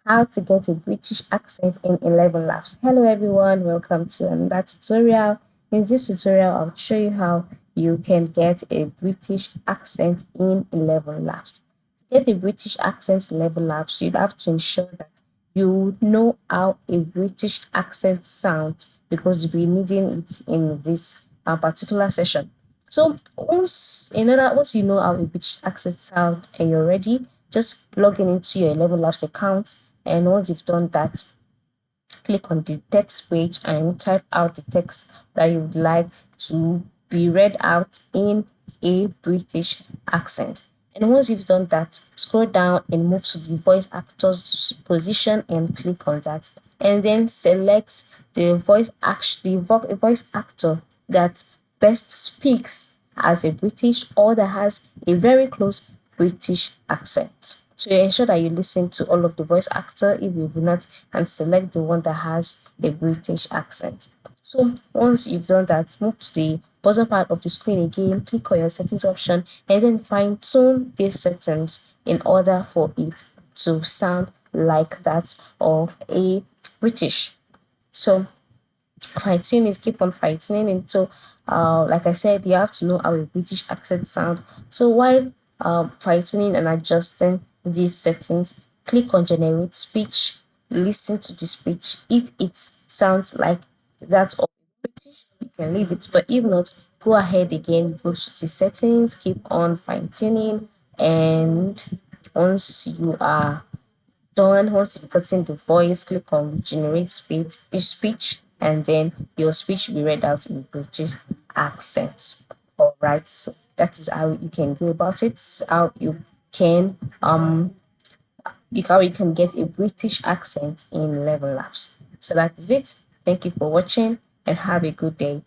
how to get a British accent in 11 Labs. Hello everyone, welcome to another tutorial. In this tutorial, I'll show you how you can get a British accent in 11 Labs. To get a British accent in 11 Labs, you'd have to ensure that you know how a British accent sounds because we're needing it in this particular session. So once you know how a British accent sounds and you're ready, just log into your Elevenlabs account, and once you've done that, click on the text page and type out the text that you would like to be read out in a British accent. And once you've done that, scroll down and move to the voice actor's position and click on that. And then select the voice actor that best speaks as a British or that has a very close British accent. To ensure that you listen to all of the voice actor, if you do not, and select the one that has a British accent. So once you've done that, move to the bottom part of the screen again, click on your settings option, and then fine tune these settings in order for it to sound like that of a British. So fine tuning is keep on fine tuning into like I said, you have to know how a British accent sound. So while fine tuning and adjusting these settings, click on generate speech, listen to the speech. If it sounds like that of British, you can leave it, but if not, go ahead again, go to the settings, keep on fine tuning, and once you are done, once you've gotten the voice, click on generate speech, and then your speech will be read out in British accent. All right, so that is how you can go about it. How you can how you can get a British accent in Elevenlabs. So that is it. Thank you for watching and have a good day.